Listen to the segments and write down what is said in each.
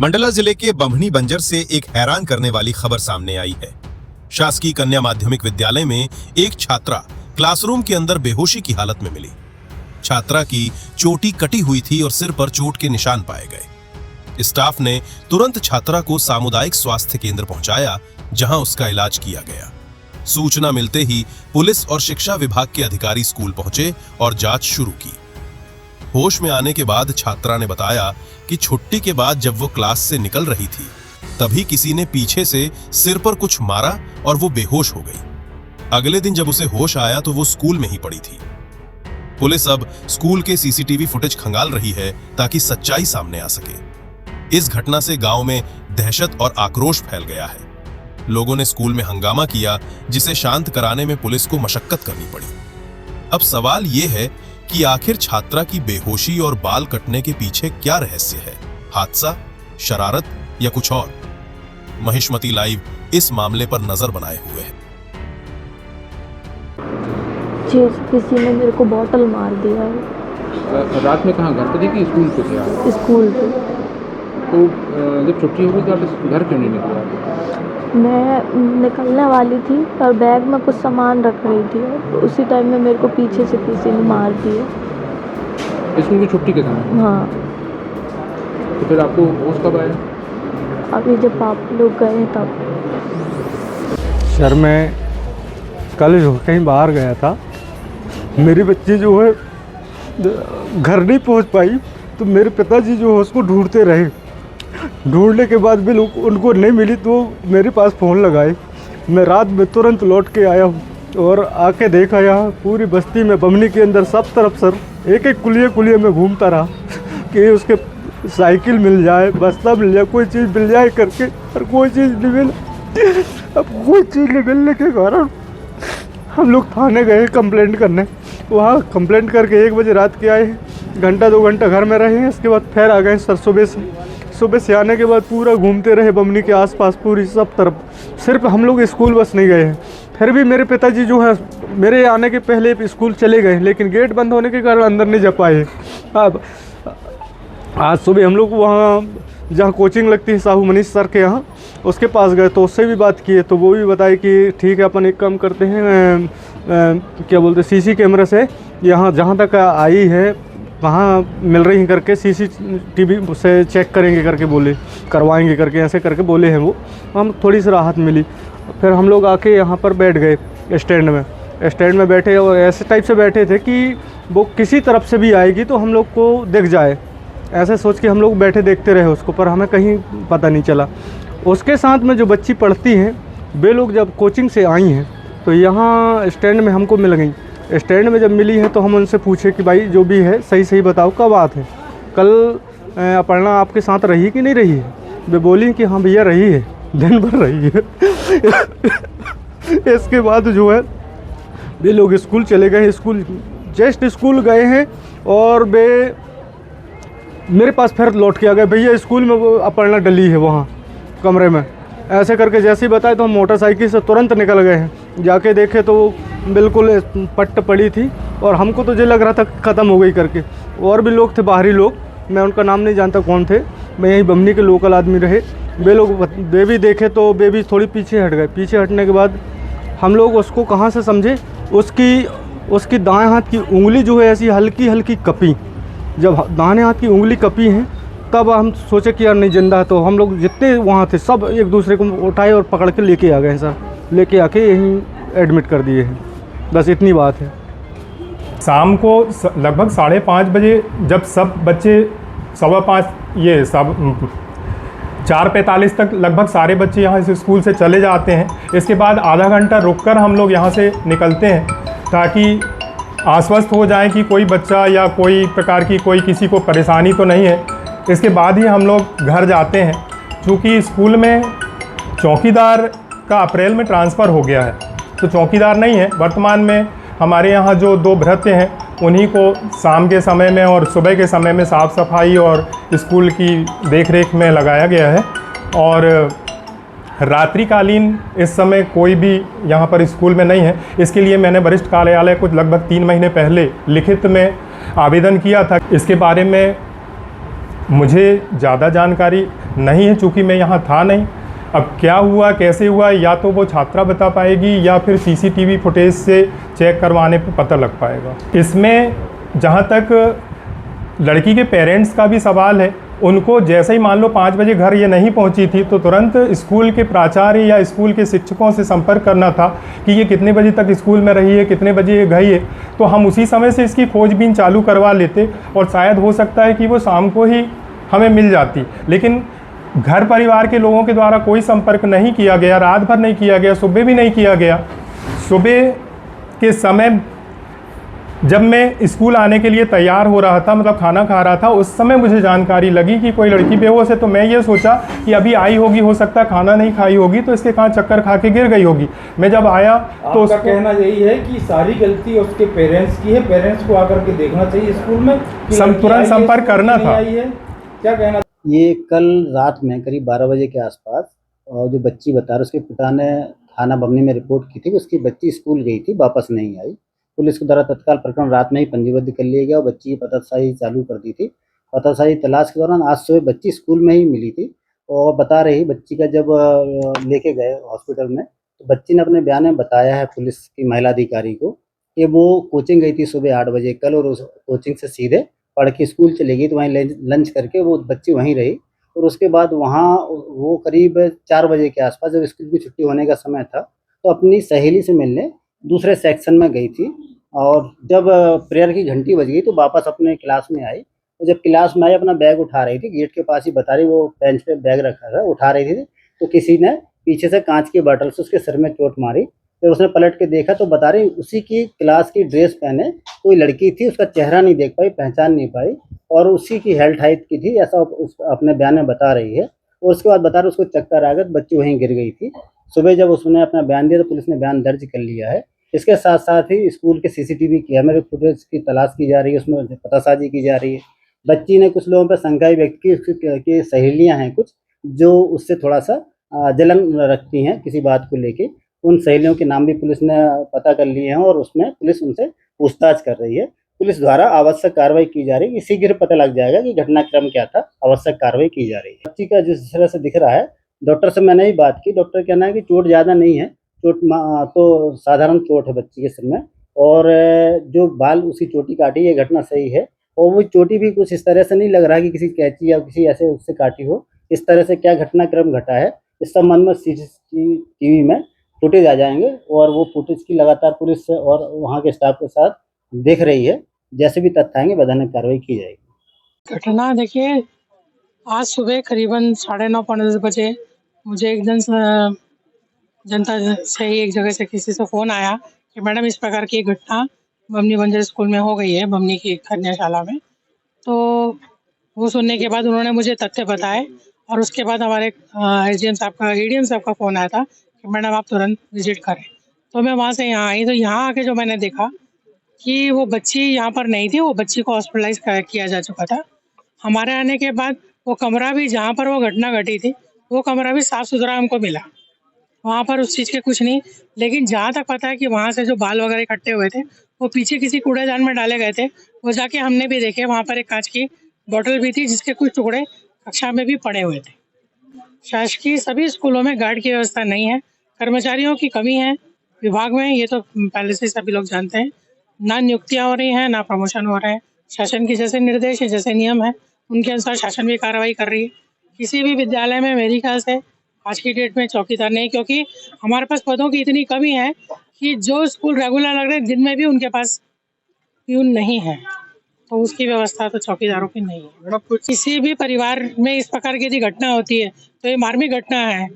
मंडला जिले के बम्हनी बंजर से एक हैरान करने वाली खबर सामने आई है। शासकीय कन्या माध्यमिक विद्यालय में एक छात्रा क्लासरूम के अंदर बेहोशी की हालत में मिली। छात्रा की चोटी कटी हुई थी और सिर पर चोट के निशान पाए गए। स्टाफ ने तुरंत छात्रा को सामुदायिक स्वास्थ्य केंद्र पहुंचाया, जहां उसका इलाज किया गया। सूचना मिलते ही पुलिस और शिक्षा विभाग के अधिकारी स्कूल पहुंचे और जांच शुरू की। होश में आने के बाद छात्रा ने बताया कि छुट्टी के बाद जब वो क्लास से निकल रही थी, तभी किसी ने पीछे से सिर पर कुछ मारा और वो बेहोश हो गई। अगले दिन जब उसे होश आया तो वो स्कूल में ही पड़ी थी। पुलिस अब स्कूल के सीसीटीवी फुटेज खंगाल रही है ताकि सच्चाई सामने आ सके। इस घटना से गांव में दहशत और आक्रोश फैल गया है। लोगों ने स्कूल में हंगामा किया, जिसे शांत कराने में पुलिस को मशक्कत करनी पड़ी। अब सवाल ये है कि आखिर छात्रा की बेहोशी और बाल कटने के पीछे क्या रहस्य है? हादसा, शरारत या कुछ और? महिष्मती लाइव इस मामले पर नजर बनाए हुए है। जी, किसी ने मेरे को बॉटल मार दिया है। रात में कहाँ, घर पे थी कि स्कूल पे थे आप? स्कूल पे। तो जब छुट्टी हो गई तो आप घर क्यों नहीं निकला? मैं निकलने वाली थी पर बैग में कुछ सामान रख रही थी, तो उसी टाइम में मेरे को पीछे से किसी ने मार दिया। स्कूल की छुट्टी के समय? हाँ। तो फिर आपको होश कब आया? अभी जब पापा लोग गए तब। सर, मैं कल जो कहीं बाहर गया था, मेरी बच्ची जो है घर नहीं पहुंच पाई, तो मेरे पिताजी जो है उसको ढूंढते रहे। ढूंढने के बाद भी उनको नहीं मिली तो मेरे पास फ़ोन लगाए। मैं रात में तुरंत लौट के आया हूँ और आके देखा यहाँ पूरी बस्ती में, बमनी के अंदर सब तरफ सर एक एक कुलिये में घूमता रहा कि उसके साइकिल मिल जाए, बस्ता मिल जाए, कोई चीज़ मिल जाए करके, और कोई चीज़ नहीं मिला। अब कोई चीज़ नहीं मिलने के कारण हम लोग थाने गए कंप्लेंट करने। वहाँ कंप्लेंट करके 1 बजे रात के आए, घंटा 2 घंटा घर में रहे हैं। इसके बाद फिर आ गए सर। सुबह से आने के बाद पूरा घूमते रहे बमनी के आसपास, पूरी सब तरफ। सिर्फ हम लोग स्कूल बस नहीं गए हैं। फिर भी मेरे पिताजी जो है मेरे आने के पहले स्कूल चले गए, लेकिन गेट बंद होने के कारण अंदर नहीं जा पाए। अब आज सुबह हम लोग वहाँ जहाँ कोचिंग लगती है साहू मनीष सर के यहाँ, उसके पास गए तो उससे भी बात किए, तो वो भी बताए कि ठीक है, अपन एक काम करते हैं, क्या बोलते, सीसी कैमरे से यहाँ जहाँ तक आई है वहाँ मिल रही हैं करके सीसीटीवी से चेक करेंगे करके बोले, करवाएंगे करके ऐसे करके बोले हैं वो। हम थोड़ी सी राहत मिली। फिर हम लोग आके यहाँ पर बैठ गए स्टैंड में बैठे, और ऐसे टाइप से बैठे थे कि वो किसी तरफ से भी आएगी तो हम लोग को दिख जाए, ऐसे सोच के हम लोग बैठे देखते रहे उसको, पर हमें कहीं पता नहीं चला। उसके साथ में जो बच्ची पढ़ती हैं, वे लोग जब कोचिंग से आई हैं तो यहाँ स्टैंड में हमको मिल गई। स्टैंड में जब मिली है तो हम उनसे पूछे कि भाई जो भी है सही बताओ, क्या बात है, कल अपर्णा आपके साथ रही कि नहीं रही है? वे बोली कि हाँ भैया रही है, दिन भर रही है। इसके बाद जो है वे लोग स्कूल चले गए। स्कूल गए हैं और वे मेरे पास फिर लौट के आ गए, भैया स्कूल में वो अपर्णा डली है वहाँ कमरे में। ऐसे करके जैसे ही बताए तो हम मोटरसाइकिल से तुरंत निकल गए हैं। जाके देखे तो बिल्कुल पट्ट पड़ी थी, और हमको तो ये लग रहा था ख़त्म हो गई करके। और भी लोग थे, बाहरी लोग, मैं उनका नाम नहीं जानता कौन थे, मैं यहीं बमनी के लोकल आदमी रहे। वे भी देखे तो वे भी थोड़ी पीछे हट गए। पीछे हटने के बाद हम लोग उसको कहाँ से समझे, उसकी दाएँ हाथ की उंगली जो है ऐसी हल्की हल्की कपी। जब दाहिने हाथ की उंगली कपी है तब हम सोचे कि यार नहीं जिंदा है, तो हम लोग जितने वहाँ थे सब एक दूसरे को उठाए और पकड़ के लेके आ गए सर। लेके आके यहीं एडमिट कर दिए हैं, बस इतनी बात है। शाम को लगभग 5:30 बजे जब सब बच्चे 4:45 तक लगभग सारे बच्चे यहाँ से स्कूल से चले जाते हैं। इसके बाद आधा घंटा रुककर हम लोग यहाँ से निकलते हैं ताकि आश्वस्त हो जाएं कि कोई बच्चा या कोई प्रकार की कोई किसी को परेशानी तो नहीं है। इसके बाद ही हम लोग घर जाते हैं। चूँकि स्कूल में चौकीदार का अप्रैल में ट्रांसफ़र हो गया है, तो चौकीदार नहीं है वर्तमान में। हमारे यहाँ जो 2 भृत्य हैं, उन्हीं को शाम के समय में और सुबह के समय में साफ़ सफाई और स्कूल की देखरेख में लगाया गया है। और रात्रिकालीन इस समय कोई भी यहाँ पर स्कूल में नहीं है। इसके लिए मैंने वरिष्ठ कार्यालय कुछ लगभग 3 महीने पहले लिखित में आवेदन किया था। इसके बारे में मुझे ज़्यादा जानकारी नहीं है, चूँकि मैं यहाँ था नहीं। अब क्या हुआ कैसे हुआ या तो वो छात्रा बता पाएगी या फिर सीसीटीवी फुटेज से चेक करवाने पे पता लग पाएगा। इसमें जहाँ तक लड़की के पेरेंट्स का भी सवाल है, उनको जैसे ही मान लो 5 बजे घर ये नहीं पहुंची थी तो तुरंत स्कूल के प्राचार्य या स्कूल के शिक्षकों से संपर्क करना था कि ये कितने बजे तक स्कूल में रही है, कितने बजे ये गई है, तो हम उसी समय से इसकी खोजबीन चालू करवा लेते और शायद हो सकता है कि वो शाम को ही हमें मिल जाती। लेकिन घर परिवार के लोगों के द्वारा कोई संपर्क नहीं किया गया, रात भर नहीं किया गया, सुबह भी नहीं किया गया। सुबह के समय जब मैं स्कूल आने के लिए तैयार हो रहा था, मतलब खाना खा रहा था, उस समय मुझे जानकारी लगी कि कोई लड़की बेहोश है। तो मैं ये सोचा कि अभी आई होगी, हो सकता है खाना नहीं खाई होगी तो इसके कहाँ चक्कर खा के गिर गई होगी। मैं जब आया तो उसका कहना यही है कि सारी गलती उसके पेरेंट्स की है, पेरेंट्स को आकर के देखना चाहिए स्कूल में तुरंत संपर्क करना था। क्या कहना? ये कल रात में करीब 12 बजे के आसपास जो बच्ची बता रहे उसके पिता ने थाना बमनी में रिपोर्ट की थी कि उसकी बच्ची स्कूल गई थी, वापस नहीं आई। पुलिस के द्वारा तत्काल प्रकरण रात में ही पंजीबद्ध कर लिया गया और बच्ची की पतासाजी चालू कर दी थी। पतासाजी तलाश के दौरान आज सुबह बच्ची स्कूल में ही मिली थी और बता रही बच्ची का जब लेके गए हॉस्पिटल में तो बच्ची ने अपने बयान में बताया है पुलिस की महिला अधिकारी को कि वो कोचिंग गई थी सुबह 8 बजे कल और उस कोचिंग से सीधे पढ़ के स्कूल चली गई। तो वहीं लंच करके वो बच्ची वहीं रही और उसके बाद वहाँ वो करीब 4 बजे के आसपास जब स्कूल की छुट्टी होने का समय था तो अपनी सहेली से मिलने दूसरे सेक्शन में गई थी और जब प्रेयर की घंटी बज गई तो वापस अपने क्लास में आई। तो जब क्लास में आई अपना बैग उठा रही थी, गेट के पास ही बता रही वो बेंच पे बैग रखा था, उठा रही थी तो किसी ने पीछे से कांच की बॉटल से उसके सिर में चोट मारी। फिर उसने पलट के देखा तो बता रही उसी की क्लास की ड्रेस पहने कोई लड़की थी, उसका चेहरा नहीं देख पाई, पहचान नहीं पाई और उसी की हेल्थ हाइट की थी, ऐसा अपने बयान में बता रही है। और उसके बाद बता रहे उसको चक्कर आ गया, बच्ची वहीं गिर गई थी। सुबह जब उसने अपना बयान दिया तो पुलिस ने बयान दर्ज कर लिया है। इसके साथ साथ ही स्कूल के सीसीटीवी कैमरे फुटेज की तलाश की जा रही है, उसमें पतासाजी की जा रही है। बच्ची ने कुछ लोगों पर शंकाएं व्यक्त की सहेलियां हैं कुछ जो उससे थोड़ा सा जलन रखती हैं किसी बात को लेके। उन सहेलियों के नाम भी पुलिस ने पता कर लिए हैं और उसमें पुलिस उनसे पूछताछ कर रही है। पुलिस द्वारा आवश्यक कार्रवाई की जा रही है, शीघ्र पता लग जाएगा कि घटनाक्रम क्या था, आवश्यक कार्रवाई की जा रही है। बच्ची का जिस तरह से दिख रहा है, डॉक्टर से मैंने भी बात की, डॉक्टर कहना है कि चोट ज़्यादा नहीं है, चोट तो साधारण चोट है बच्ची के सिर में और जो बाल उसकी चोटी काटी ये घटना सही है और वो चोटी भी कुछ इस तरह से नहीं लग रहा कि किसी कैंची या किसी ऐसे उससे काटी हो। इस तरह से क्या घटनाक्रम घटा है इस संबंध में सीसीटीवी में फुटेज आ जाएंगे और वो फुटेज की लगातार पुलिस और वहाँ के स्टाफ के साथ देख रही है। जैसे भी तथ्य आएंगे वैधानिक कार्रवाई की जाएगी। घटना देखिए, आज सुबह करीबन 9:30 पौने 10 बजे मुझे एकदम जनता से ही एक जगह से किसी से फ़ोन आया कि मैडम इस प्रकार की एक घटना बमनी बंजर स्कूल में हो गई है, बमनी की कन्याशाला में। तो वो सुनने के बाद उन्होंने मुझे तथ्य बताए और उसके बाद हमारे एडीएम साहब का फ़ोन आया था कि मैडम आप तुरंत विजिट करें। तो मैं वहाँ से यहाँ आई, तो यहाँ आके जो मैंने देखा कि वो बच्ची यहाँ पर नहीं थी, वो बच्ची को हॉस्पिटलाइज किया जा चुका था। हमारे आने के बाद वो कमरा भी जहाँ पर वो घटना घटी थी वो कमरा भी साफ़ सुथरा हमको मिला, वहाँ पर उस चीज़ के कुछ नहीं। लेकिन जहाँ तक पता है कि वहाँ से जो बाल वगैरह इकट्ठे हुए थे वो पीछे किसी कूड़ेदान में डाले गए थे। वो जाके हमने भी देखे, वहाँ पर एक कांच की बोतल भी थी जिसके कुछ टुकड़े कक्षा में भी पड़े हुए थे। शासकीय सभी स्कूलों में गार्ड की व्यवस्था नहीं है, कर्मचारियों की कमी है विभाग में, ये तो पहले से सभी लोग जानते हैं। ना नियुक्तियाँ हो रही हैं, ना प्रमोशन हो रहे हैं। शासन के जैसे निर्देश है, जैसे नियम है, उनके अनुसार शासन भी कार्रवाई कर रही है। किसी भी विद्यालय में मेरी ख्याल से आज की डेट में चौकीदार नहीं, क्योंकि हमारे पास पदों की इतनी कमी है कि जो स्कूल रेगुलर लग रहे हैं जिनमें भी उनके पास प्यून नहीं है, तो उसकी व्यवस्था तो चौकीदारों की नहीं है। किसी भी परिवार में इस प्रकार की यदि घटना होती है तो ये मार्मिक घटना है,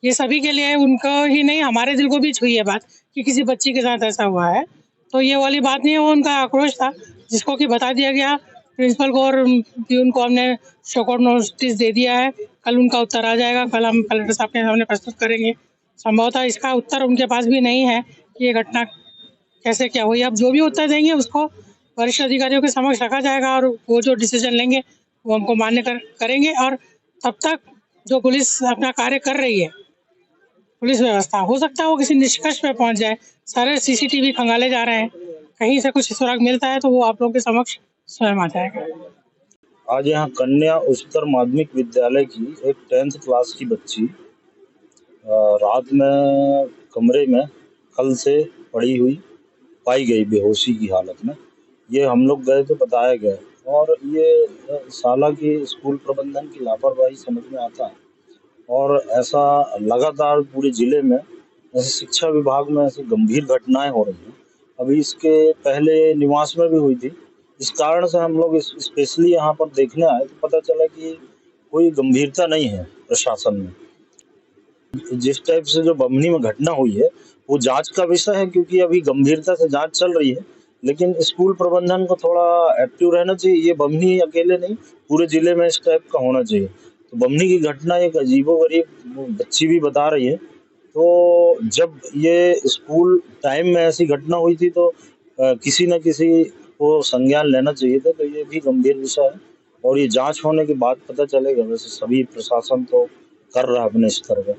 ये सभी के लिए, उनको ही नहीं हमारे दिल को भी छुई है बात कि किसी बच्ची के साथ ऐसा हुआ है। तो ये वाली बात नहीं है, वो उनका आक्रोश था जिसको कि बता दिया गया। प्रिंसिपल को और प्यून को हमने शोकआउट नोटिस दे दिया है, कल उनका उत्तर आ जाएगा, कल हम कलेक्टर साहब के सामने प्रस्तुत करेंगे। संभवतः इसका उत्तर उनके पास भी नहीं है कि ये घटना कैसे क्या हुई। अब जो भी उत्तर देंगे उसको वरिष्ठ अधिकारियों के समक्ष रखा जाएगा और वो जो डिसीजन लेंगे वो हमको मान्य करेंगे। और तब तक जो पुलिस अपना कार्य कर रही है, पुलिस व्यवस्था, हो सकता है वो किसी निष्कर्ष पे पहुंच जाए। सारे सीसीटीवी खंगाले जा रहे हैं, कहीं से कुछ सुराग मिलता है तो वो आप लोगों के समक्ष स्वयं आ जाएगा। आज यहाँ कन्या उच्चतर माध्यमिक विद्यालय की एक 10th क्लास की बच्ची रात में कमरे में कल से पड़ी हुई पाई गई बेहोशी की हालत में। ये हम लोग गए तो बताया गया और ये साला की स्कूल प्रबंधन की लापरवाही समझ में आता है। और ऐसा लगातार पूरे ज़िले में ऐसे शिक्षा विभाग में ऐसी गंभीर घटनाएं हो रही हैं। अभी इसके पहले निवास में भी हुई थी। इस कारण से हम लोग स्पेशली यहाँ पर देखने आए तो पता चला कि कोई गंभीरता नहीं है प्रशासन में। जिस टाइप से जो बमनी में घटना हुई है वो जांच का विषय है, क्योंकि अभी गंभीरता से जांच चल रही है। लेकिन स्कूल प्रबंधन को थोड़ा एक्टिव रहना चाहिए। ये बमनी अकेले नहीं, पूरे जिले में इस टाइप का होना चाहिए। तो बमनी की घटना एक अजीबोगरीब बच्ची भी बता रही है। तो जब ये स्कूल टाइम में ऐसी घटना हुई थी तो किसी न किसी को संज्ञान लेना चाहिए था। तो ये भी गंभीर विषय है और ये जांच होने के बाद पता चलेगा। वैसे सभी प्रशासन तो कर रहा है अपने स्तर पर।